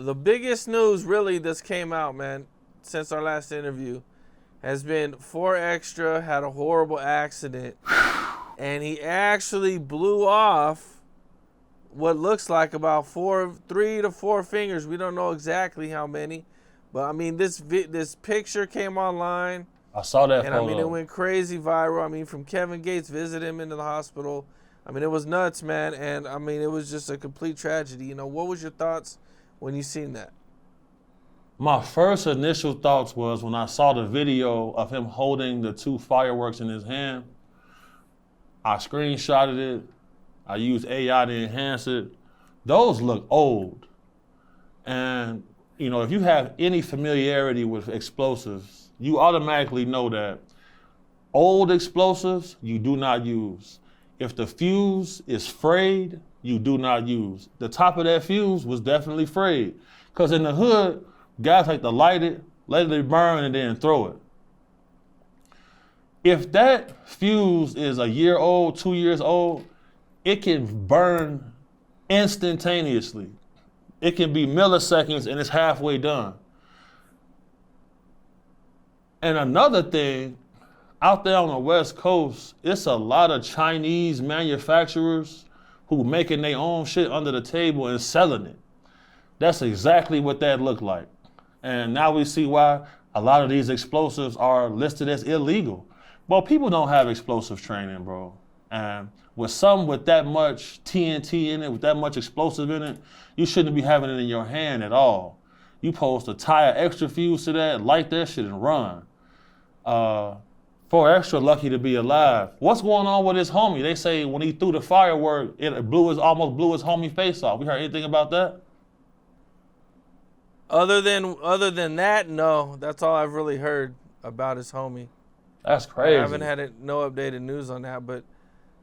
the biggest news really that's came out, man, since our last interview has been 4 Extra had a horrible accident and he actually blew off what looks like about 3 to 4 fingers. We don't know exactly how many, but I mean, this picture came online. I saw that and photo. I mean, it went crazy viral. I mean, from Kevin Gates visited him into the hospital. I mean, it was nuts, man. And I mean, it was just a complete tragedy. You know, what was your thoughts when you seen that? My first initial thoughts was when I saw the video of him holding the 2 fireworks in his hand, I screenshotted it. I used AI to enhance it. Those look old. And, you know, if you have any familiarity with explosives, you automatically know that old explosives you do not use. If the fuse is frayed, you do not use. The top of that fuse was definitely frayed. Because in the hood, guys like to light it, let it burn, and then throw it. If that fuse is a year old, 2 years old, it can burn instantaneously. It can be milliseconds and it's halfway done. And another thing, out there on the West Coast, it's a lot of Chinese manufacturers who making their own shit under the table and selling it. That's exactly what that looked like. And now we see why a lot of these explosives are listed as illegal. Well, people don't have explosive training, bro. And with that much TNT in it, with that much explosive in it, you shouldn't be having it in your hand at all. You supposed to tie an extra fuse to that, light that shit and run. 4 Extra lucky to be alive. What's going on with his homie? They say when he threw the firework, it almost blew his homie face off. We heard anything about that? Other than that, no. That's all I've really heard about his homie. That's crazy. I haven't had no updated news on that, but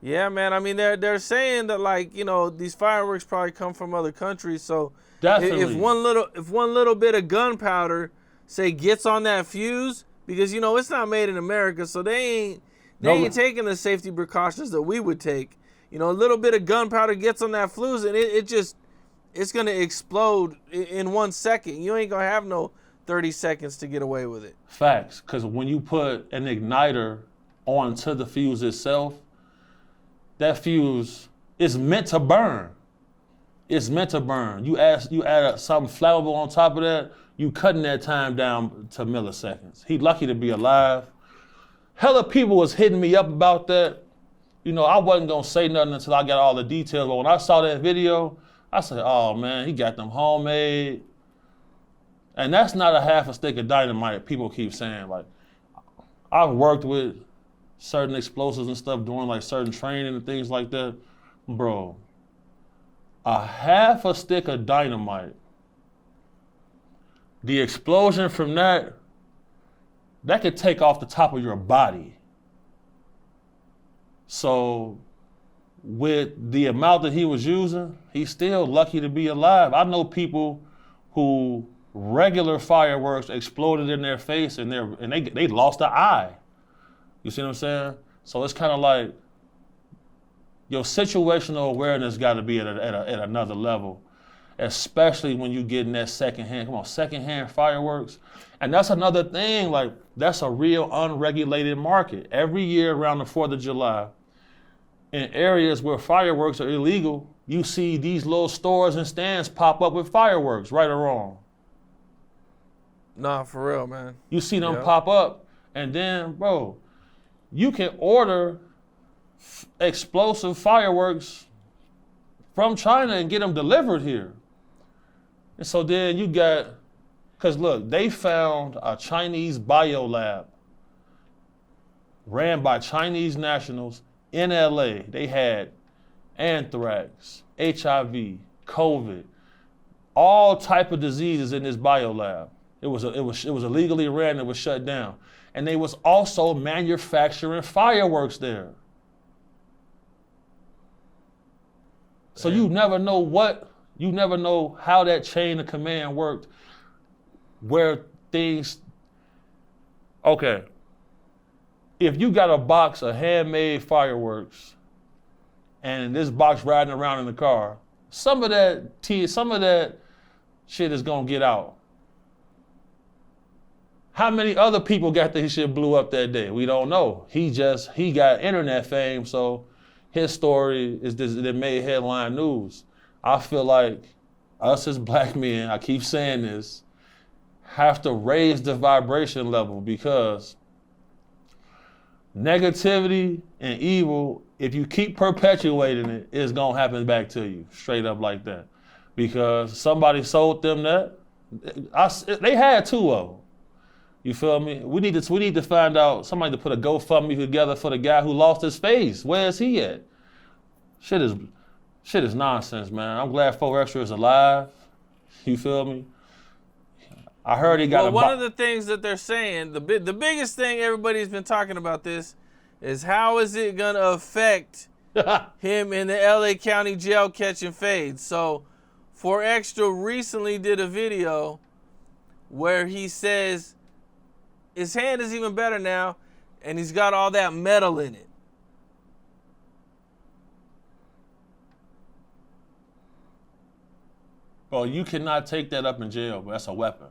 yeah, man. I mean, they're saying that, like, you know, these fireworks probably come from other countries. So definitely, if one little bit of gunpowder, say, gets on that fuse, because you know it's not made in America, so they ain't taking the safety precautions that we would take. You know, a little bit of gunpowder gets on that fuse, and it's gonna explode in 1 second. You ain't gonna have no 30 seconds to get away with it. Facts, because when you put an igniter onto the fuse itself, that fuse is meant to burn. It's meant to burn. You add something flammable on top of that, you cutting that time down to milliseconds. He lucky to be alive. Hella people was hitting me up about that. You know, I wasn't gonna say nothing until I got all the details, but when I saw that video, I said, oh man, he got them homemade. And that's not a half a stick of dynamite, people keep saying. Like, I've worked with certain explosives and stuff, doing like certain training and things like that. Bro, a half a stick of dynamite, the explosion from that could take off the top of your body. So with the amount that he was using, he's still lucky to be alive. I know people who regular fireworks exploded in their face and they lost an eye. You see what I'm saying? So it's kind of like your situational awareness got to be at another level, especially when you get in that secondhand fireworks. And that's another thing, like, that's a real unregulated market. Every year around the 4th of July, in areas where fireworks are illegal, you see these little stores and stands pop up with fireworks, right or wrong. Nah, for real, man. You see them pop up, and then, bro, you can order explosive fireworks from China and get them delivered here. And so then you got, because look, they found a Chinese biolab ran by Chinese nationals in LA. They had anthrax, HIV, COVID, all type of diseases in this biolab. It was illegally ran. It was shut down, and they was also manufacturing fireworks there. So you never know how that chain of command worked, where things. Okay. If you got a box of handmade fireworks, and this box riding around in the car, some of that shit is gonna get out. How many other people got their shit blew up that day? We don't know. He got internet fame, so his story is this that made headline news. I feel like us as black men, I keep saying this, have to raise the vibration level, because negativity and evil, if you keep perpetuating it, it's gonna happen back to you, straight up like that. Because somebody sold them that. They had two of them. You feel me? We need to find out, somebody to put a GoFundMe together for the guy who lost his face. Where is he at? Shit is nonsense, man. I'm glad 4 Extra is alive. You feel me? I heard he got one of the things that they're saying, the biggest thing everybody's been talking about this, is how is it going to affect him in the LA County jail catching fades. So 4 Extra recently did a video where he says his hand is even better now, and he's got all that metal in it. Bro, you cannot take that up in jail, but that's a weapon.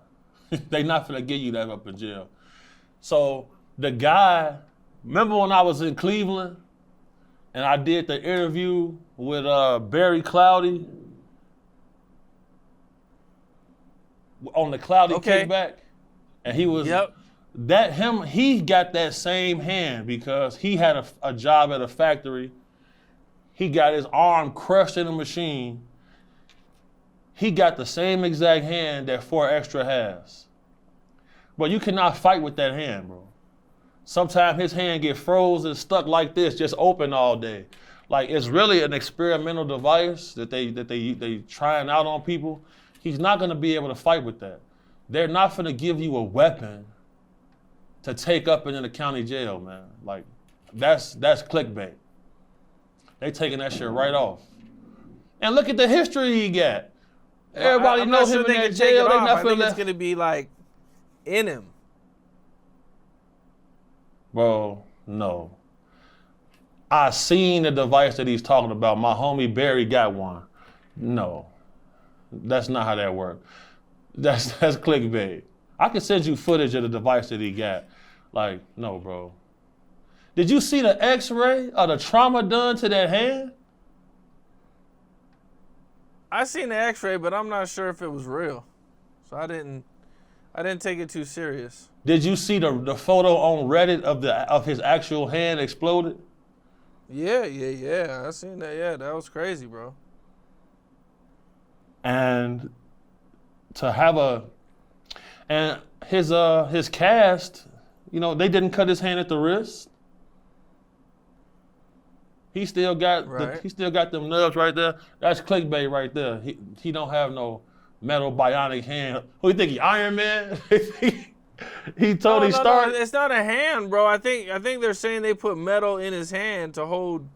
They not finna give you that up in jail. So the guy, remember when I was in Cleveland and I did the interview with Barry Cloudy on the Cloudy Kickback? And he was, he got that same hand because he had a job at a factory. He got his arm crushed in a machine. He got the same exact hand that 4 Extra has. But you cannot fight with that hand, bro. Sometimes his hand get frozen, stuck like this, just open all day. Like, it's really an experimental device that they trying out on people. He's not gonna be able to fight with that. They're not gonna give you a weapon to take up into the county jail, man. Like, that's clickbait. They taking that shit right off. And look at the history he got. Everybody knows him in that jail. I think it's gonna be like in him. Bro, no. I seen the device that he's talking about. My homie Barry got one. No, that's not how that works. That's clickbait. I can send you footage of the device that he got. Like, no, bro. Did you see the X-ray or the trauma done to that hand? I seen the X-ray, but I'm not sure if it was real, so I didn't take it too serious. Did you see the photo on Reddit of his actual hand exploded? Yeah. I seen that. Yeah, that was crazy, bro. And to have his cast, you know, they didn't cut his hand at the wrist. He still got them nerves right there. That's clickbait right there. He don't have no metal bionic hand. Who you think, he Iron Man? He Tony Stark. No, it's not a hand, bro. I think they're saying they put metal in his hand to hold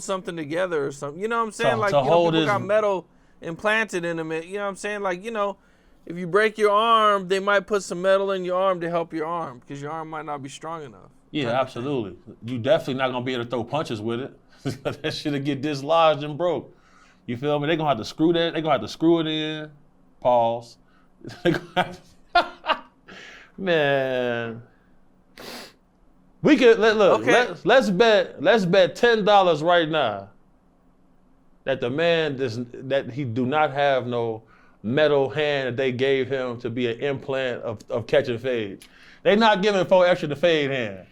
something together or something. You know what I'm saying? Like, people got metal implanted in them. You know what I'm saying? Like, you know, if you break your arm, they might put some metal in your arm to help your arm because your arm might not be strong enough. Yeah, absolutely. You definitely not gonna be able to throw punches with it. That shit'll get dislodged and broke. You feel me? They're gonna have to screw that. They're gonna have to screw it in. Pause. Man. We could look. Okay. Let's bet $10 right now that the man that he do not have no metal hand that they gave him to be an implant of catching fades. They not giving 4 Extra the fade hand.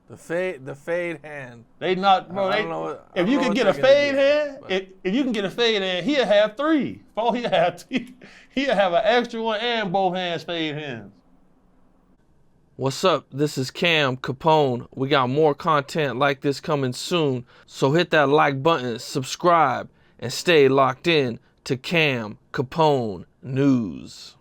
The fade hand. They not, bro. If you can get a fade hand, if you can get a fade hand, he'll have 3. 4, he'll have an extra one and both hands fade hands. What's up? This is Cam Capone. We got more content like this coming soon, so hit that like button, subscribe, and stay locked in to Cam Capone News.